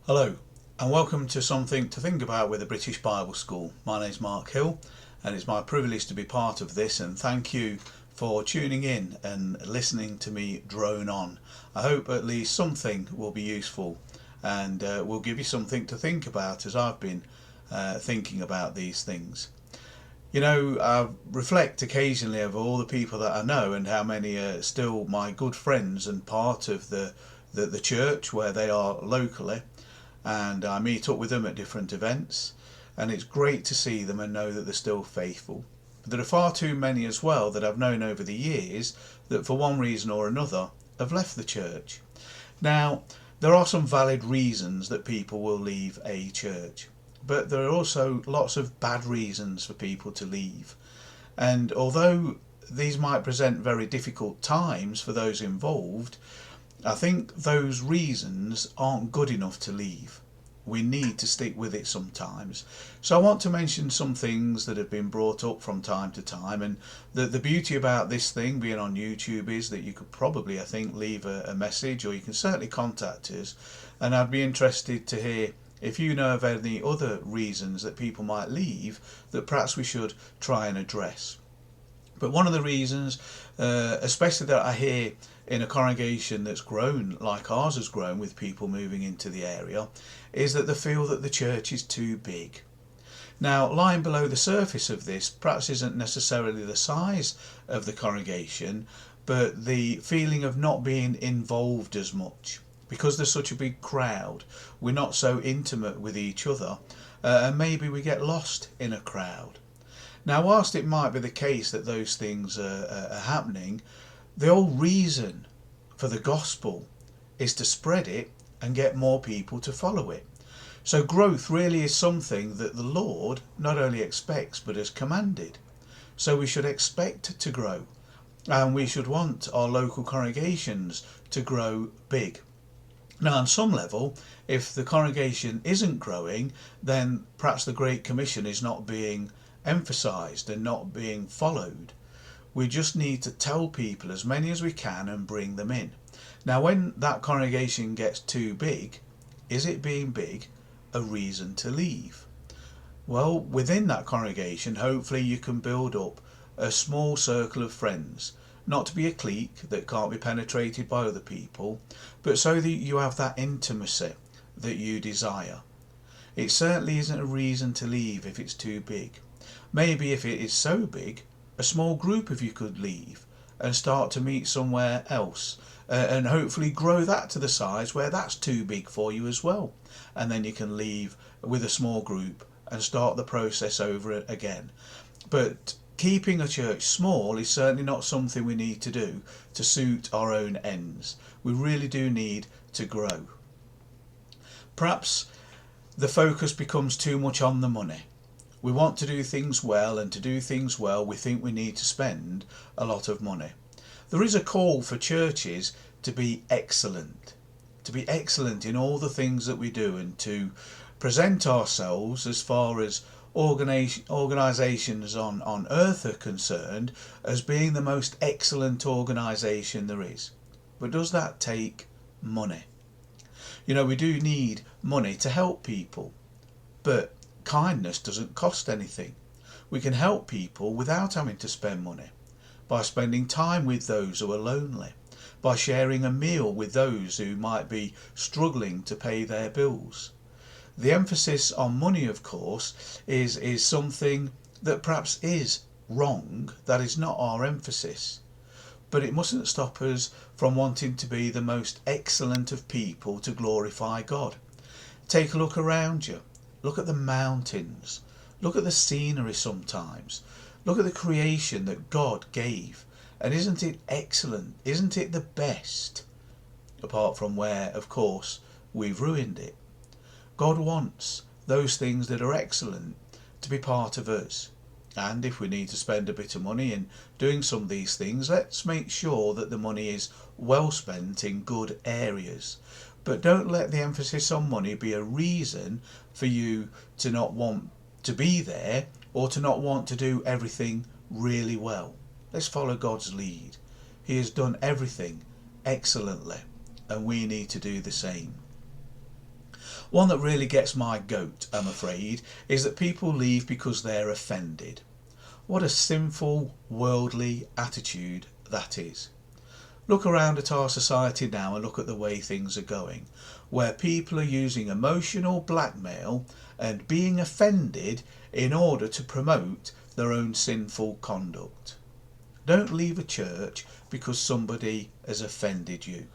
Hello and welcome to Something to Think About with the British Bible School. My name is Mark Hill and it's my privilege to be part of this, and thank you for tuning in and listening to me drone on. I hope at least something will be useful and will give you something to think about as I've been thinking about these things. You know, I reflect occasionally over all the people that I know and how many are still my good friends and part of the church where they are locally, and I meet up with them at different events, and it's great to see them and know that they're still faithful. But there are far too many as well that I've known over the years that for one reason or another have left the church. Now, there are some valid reasons that people will leave a church, but there are also lots of bad reasons for people to leave. And although these might present very difficult times for those involved, I think those reasons aren't good enough to leave. We need to stick with it sometimes. So I want to mention some things that have been brought up from time to time, and the beauty about this thing being on YouTube is that you could probably, I think, leave a message, or you can certainly contact us, and I'd be interested to hear if you know of any other reasons that people might leave that perhaps we should try and address. But one of the reasons, especially that I hear in a congregation that's grown like ours has grown with people moving into the area, is that they feel that the church is too big. Now, lying below the surface of this perhaps isn't necessarily the size of the congregation, but the feeling of not being involved as much. Because there's such a big crowd, we're not so intimate with each other, and maybe we get lost in a crowd. Now, whilst it might be the case that those things are happening, the whole reason for the gospel is to spread it and get more people to follow it. So growth really is something that the Lord not only expects but has commanded. So we should expect to grow, and we should want our local congregations to grow big. Now, on some level, if the congregation isn't growing, then perhaps the Great Commission is not being emphasised and not being followed. We just need to tell people as many as we can and bring them in. Now, when that congregation gets too big, is it being big a reason to leave? Well, within that congregation, hopefully you can build up a small circle of friends, not to be a clique that can't be penetrated by other people, but so that you have that intimacy that you desire. It certainly isn't a reason to leave if it's too big. Maybe if it is so big, a small group of you could leave and start to meet somewhere else, and hopefully grow that to the size where that's too big for you as well, and then you can leave with a small group and start the process over again. But keeping a church small is certainly not something we need to do to suit our own ends. We really do need to grow. Perhaps the focus becomes too much on the money. We want to do things well, and to do things well we think we need to spend a lot of money. There is a call for churches to be excellent in all the things that we do, and to present ourselves, as far as organisations on earth are concerned, as being the most excellent organisation there is. But does that take money? You know, we do need money to help people, but kindness doesn't cost anything. We can help people without having to spend money, by spending time with those who are lonely, by sharing a meal with those who might be struggling to pay their bills. The emphasis on money, of course, is something that perhaps is wrong. That is not our emphasis. But it mustn't stop us from wanting to be the most excellent of people to glorify God. Take a look around you. Look at the mountains. Look at the scenery sometimes. Look at the creation that God gave. And isn't it excellent? Isn't it the best? Apart from where, of course, we've ruined it. God wants those things that are excellent to be part of us. And if we need to spend a bit of money in doing some of these things, let's make sure that the money is well spent in good areas. But don't let the emphasis on money be a reason for you to not want to be there, or to not want to do everything really well. Let's follow God's lead. He has done everything excellently, and we need to do the same. One that really gets my goat, I'm afraid, is that people leave because they're offended. What a sinful, worldly attitude that is. Look around at our society now and look at the way things are going, where people are using emotional blackmail and being offended in order to promote their own sinful conduct. Don't leave a church because somebody has offended you.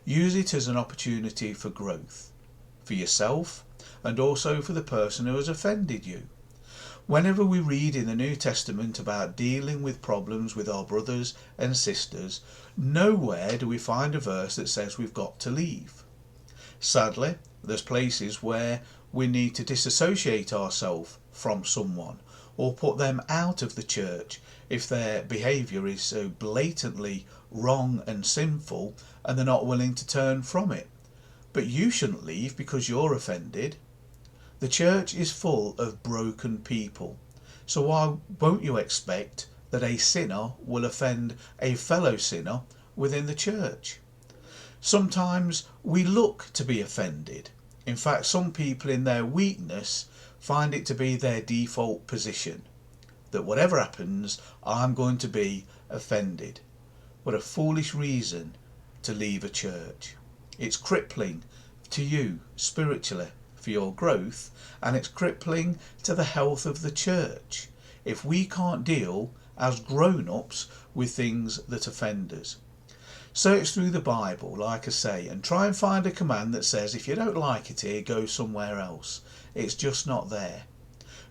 Use it as an opportunity for growth, for yourself and also for the person who has offended you. Whenever we read in the New Testament about dealing with problems with our brothers and sisters, nowhere do we find a verse that says we've got to leave. Sadly, there's places where we need to disassociate ourselves from someone or put them out of the church if their behaviour is so blatantly wrong and sinful and they're not willing to turn from it. But you shouldn't leave because you're offended. The church is full of broken people, so why won't you expect that a sinner will offend a fellow sinner within the church? Sometimes we look to be offended. In fact, some people in their weakness find it to be their default position, that whatever happens, I'm going to be offended. What a foolish reason to leave a church. It's crippling to you spiritually for your growth, and it's crippling to the health of the church if we can't deal as grown-ups with things that offend us. Search through the Bible, like I say, and try and find a command that says if you don't like it here, go somewhere else. It's just not there.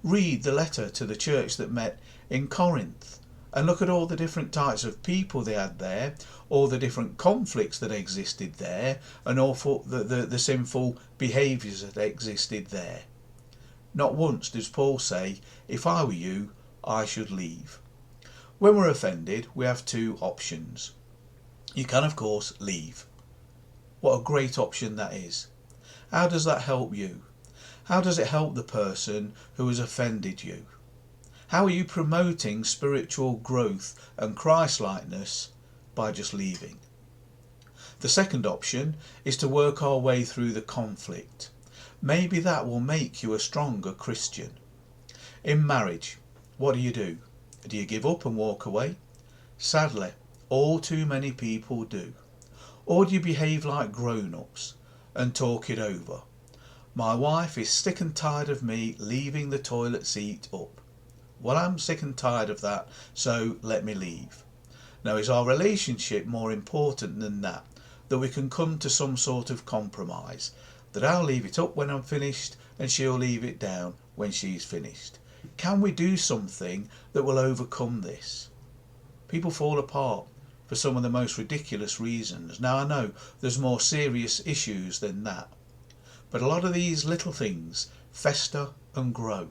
Read the letter to the church that met in Corinth and look at all the different types of people they had there, all the different conflicts that existed there, and all the sinful behaviours that existed there. Not once does Paul say, if I were you, I should leave. When we're offended, we have two options. You can, of course, leave. What a great option that is. How does that help you? How does it help the person who has offended you? How are you promoting spiritual growth and Christ-likeness by just leaving? The second option is to work our way through the conflict. Maybe that will make you a stronger Christian. In marriage, what do? Do you give up and walk away? Sadly, all too many people do. Or do you behave like grown-ups and talk it over? My wife is sick and tired of me leaving the toilet seat up. Well, I'm sick and tired of that, so let me leave. Now, is our relationship more important than that? That we can come to some sort of compromise? That I'll leave it up when I'm finished and she'll leave it down when she's finished? Can we do something that will overcome this? People fall apart for some of the most ridiculous reasons. Now, I know there's more serious issues than that, but a lot of these little things fester and grow.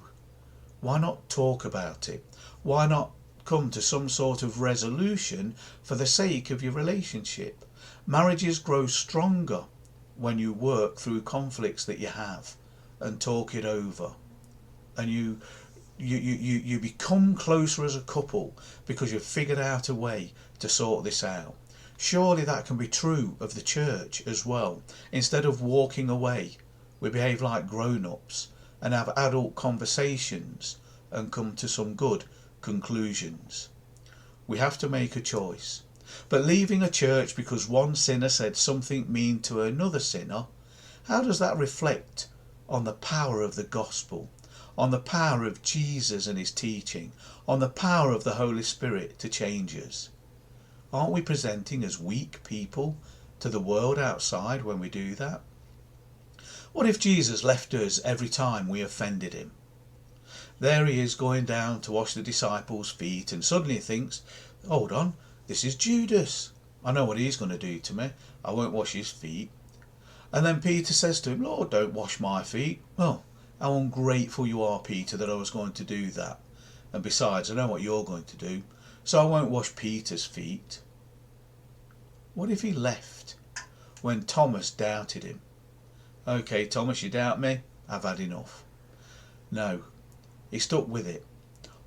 Why not talk about it? Why not come to some sort of resolution for the sake of your relationship? Marriages grow stronger when you work through conflicts that you have and talk it over, and you become closer as a couple because you've figured out a way to sort this out. Surely that can be true of the church as well. Instead of walking away, we behave like grown-ups and have adult conversations and come to some good conclusions. We have to make a choice. But leaving a church because one sinner said something mean to another sinner, how does that reflect on the power of the gospel, on the power of Jesus and his teaching, on the power of the Holy Spirit to change us? Aren't we presenting as weak people to the world outside when we do that? What if Jesus left us every time we offended him? There he is going down to wash the disciples' feet, and suddenly he thinks, hold on, this is Judas. I know what he's going to do to me. I won't wash his feet. And then Peter says to him, Lord, don't wash my feet. Well, how ungrateful you are, Peter, that I was going to do that. And besides, I know what you're going to do, so I won't wash Peter's feet. What if he left when Thomas doubted him? Okay, Thomas, you doubt me? I've had enough. No, he stuck with it.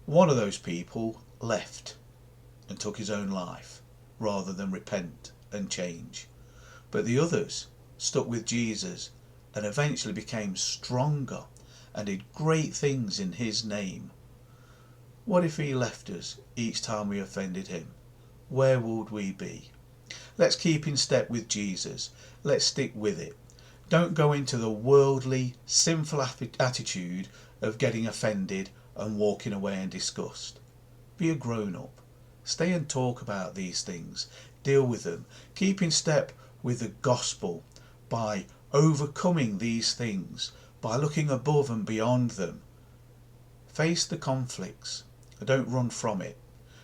One of those people left and took his own life rather than repent and change. But the others stuck with Jesus and eventually became stronger and did great things in his name. What if he left us each time we offended him? Where would we be? Let's keep in step with Jesus. Let's stick with it. Don't go into the worldly, sinful attitude of getting offended and walking away in disgust. Be a grown-up. Stay and talk about these things. Deal with them. Keep in step with the gospel by overcoming these things, by looking above and beyond them. Face the conflicts. Don't run from it,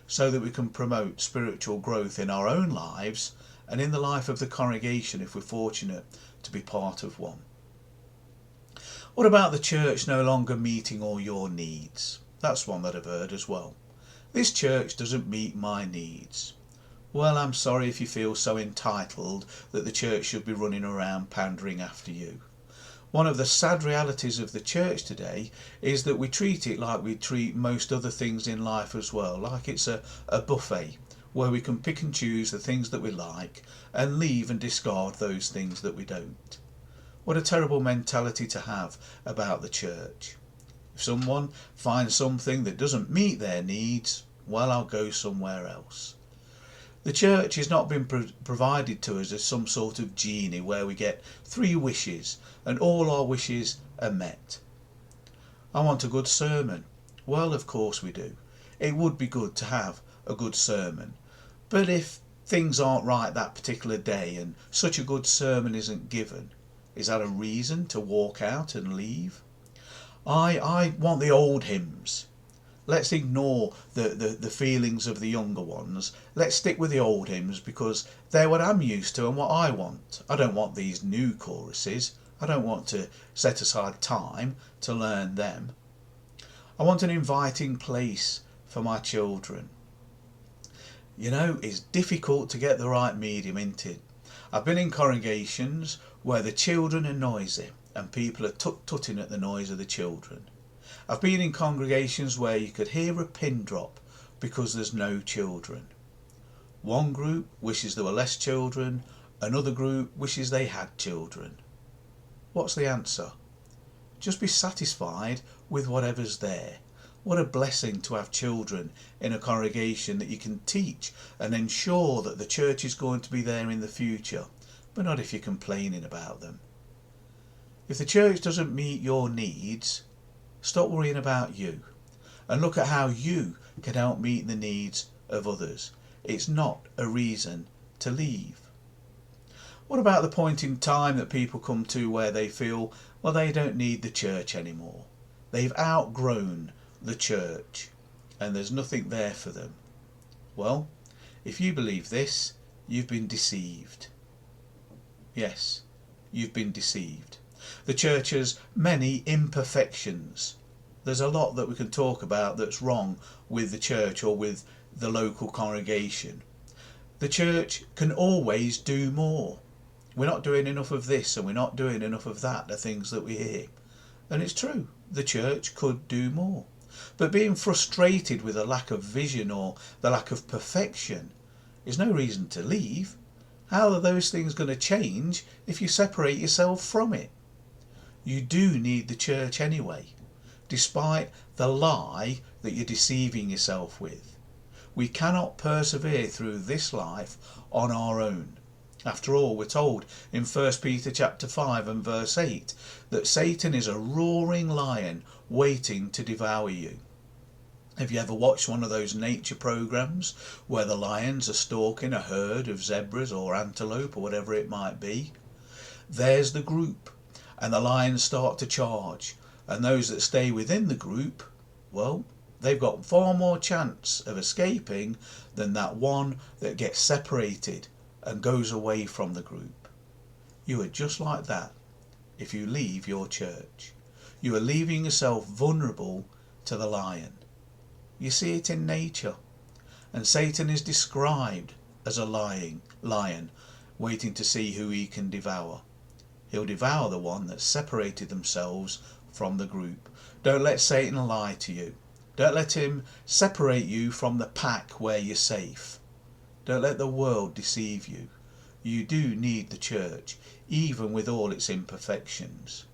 so that we can promote spiritual growth in our own lives and in the life of the congregation if we're fortunate to be part of one. What about the church no longer meeting all your needs? That's one that I've heard as well. This church doesn't meet my needs. Well, I'm sorry if you feel so entitled that the church should be running around pandering after you. One of the sad realities of the church today is that we treat it like we treat most other things in life as well, like it's a buffet where we can pick and choose the things that we like and leave and discard those things that we don't. What a terrible mentality to have about the church. If someone finds something that doesn't meet their needs, well, I'll go somewhere else. The church has not been provided to us as some sort of genie where we get 3 wishes and all our wishes are met. I want a good sermon. Well, of course we do. It would be good to have a good sermon. But if things aren't right that particular day and such a good sermon isn't given, is that a reason to walk out and leave? I want the old hymns. Let's ignore the feelings of the younger ones. Let's stick with the old hymns because they're what I'm used to and what I want. I don't want these new choruses. I don't want to set aside time to learn them. I want an inviting place for my children. You know, it's difficult to get the right medium, isn't it? I've been in congregations where the children are noisy and people are tut-tutting at the noise of the children. I've been in congregations where you could hear a pin drop because there's no children. One group wishes there were less children, another group wishes they had children. What's the answer? Just be satisfied with whatever's there. What a blessing to have children in a congregation that you can teach and ensure that the church is going to be there in the future, but not if you're complaining about them. If the church doesn't meet your needs, stop worrying about you and look at how you can help meet the needs of others. It's not a reason to leave. What about the point in time that people come to where they feel, well, they don't need the church anymore. They've outgrown the church and there's nothing there for them. Well, if you believe this, you've been deceived. Yes, you've been deceived. The church has many imperfections. There's a lot that we can talk about that's wrong with the church or with the local congregation. The church can always do more. We're not doing enough of this and we're not doing enough of that, the things that we hear. And it's true, the church could do more. But being frustrated with a lack of vision or the lack of perfection is no reason to leave. How are those things going to change if you separate yourself from it? You do need the church anyway, despite the lie that you're deceiving yourself with. We cannot persevere through this life on our own. After all, we're told in 1 Peter chapter 5 and verse 8 that Satan is a roaring lion waiting to devour you. Have you ever watched one of those nature programs where the lions are stalking a herd of zebras or antelope or whatever it might be? There's the group, and the lions start to charge, and those that stay within the group, well, they've got far more chance of escaping than that one that gets separated and goes away from the group. You are just like that if you leave your church. You are leaving yourself vulnerable to the lion. You see it in nature, and Satan is described as a lion waiting to see who he can devour. He'll devour the one that separated themselves from the group. Don't let Satan lie to you. Don't let him separate you from the pack where you're safe. Don't let the world deceive you. You do need the church, even with all its imperfections.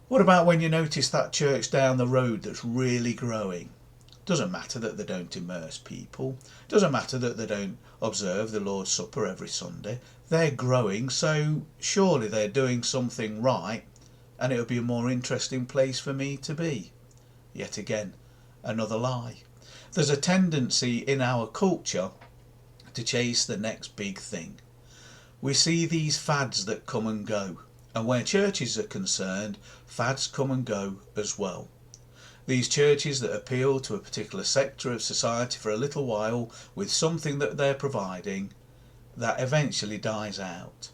What about when you notice that church down the road that's really growing? Doesn't matter that they don't immerse people. Doesn't matter that they don't observe the Lord's Supper every Sunday. They're growing, so surely they're doing something right, and it would be a more interesting place for me to be. Yet again, another lie. There's a tendency in our culture to chase the next big thing. We see these fads that come and go, and where churches are concerned, fads come and go as well. These churches that appeal to a particular sector of society for a little while with something that they're providing, that eventually dies out.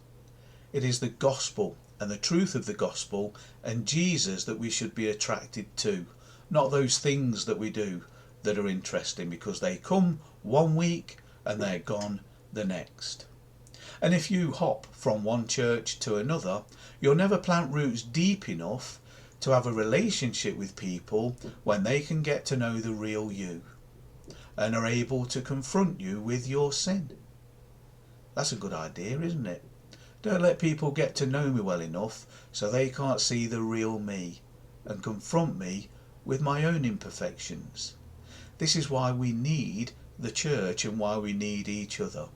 It is the gospel and the truth of the gospel and Jesus that we should be attracted to, not those things that we do that are interesting, because they come one week and they're gone the next. And if you hop from one church to another, you'll never plant roots deep enough to have a relationship with people when they can get to know the real you and are able to confront you with your sin. That's a good idea, isn't it? Don't let people get to know me well enough so they can't see the real me and confront me with my own imperfections. This is why we need the church and why we need each other.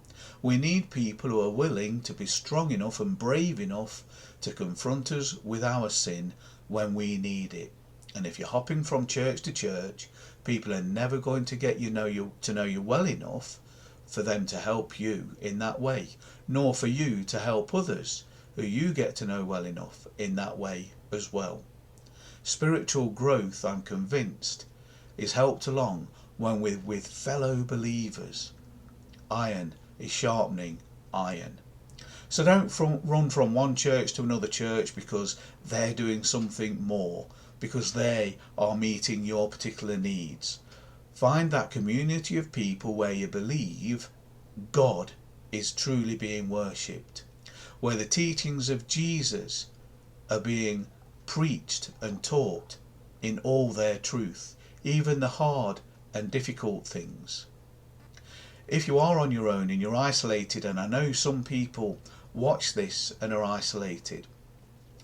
We need people who are willing to be strong enough and brave enough to confront us with our sin when we need it. And if you're hopping from church to church, people are never going to get to know you well enough for them to help you in that way, nor for you to help others who you get to know well enough in that way as well. Spiritual growth, I'm convinced, is helped along when we're with fellow believers. Iron is sharpening iron. So don't run from one church to another church because they're doing something more, because they are meeting your particular needs. Find that community of people where you believe God is truly being worshipped, where the teachings of Jesus are being preached and taught in all their truth, even the hard and difficult things. If you are on your own and you're isolated, and I know some people watch this and are isolated,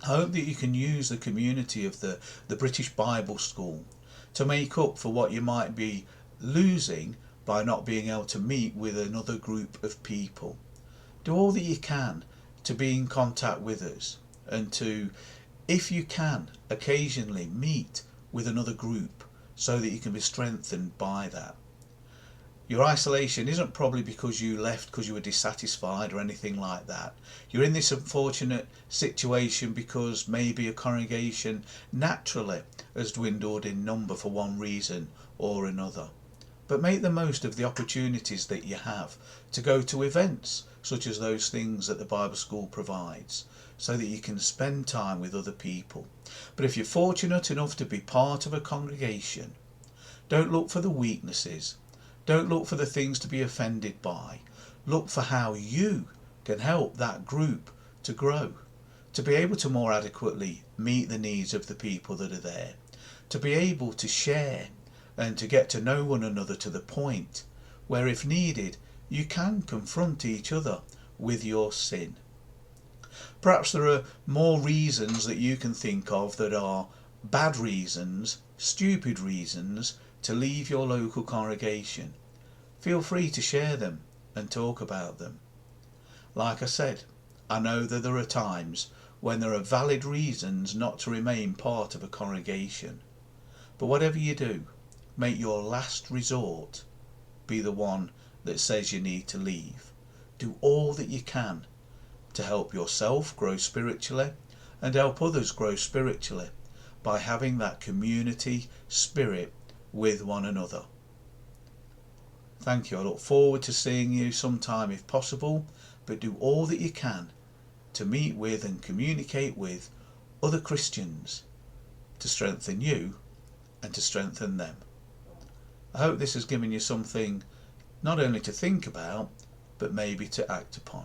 I hope that you can use the community of the British Bible School to make up for what you might be losing by not being able to meet with another group of people. Do all that you can to be in contact with us, and to, if you can, occasionally meet with another group so that you can be strengthened by that. Your isolation isn't probably because you left because you were dissatisfied or anything like that. You're in this unfortunate situation because maybe a congregation naturally has dwindled in number for one reason or another. But make the most of the opportunities that you have to go to events such as those things that the Bible School provides, so that you can spend time with other people. But if you're fortunate enough to be part of a congregation, don't look for the weaknesses. Don't look for the things to be offended by. Look for how you can help that group to grow, to be able to more adequately meet the needs of the people that are there, to be able to share and to get to know one another to the point where, if needed, you can confront each other with your sin. Perhaps there are more reasons that you can think of that are bad reasons, stupid reasons to leave your local congregation. Feel free to share them and talk about them. Like I said, I know that there are times when there are valid reasons not to remain part of a congregation. But whatever you do, make your last resort be the one that says you need to leave. Do all that you can to help yourself grow spiritually and help others grow spiritually by having that community spirit with one another. Thank you. I look forward to seeing you sometime if possible, but do all that you can to meet with and communicate with other Christians to strengthen you and to strengthen them. I hope this has given you something not only to think about, but maybe to act upon.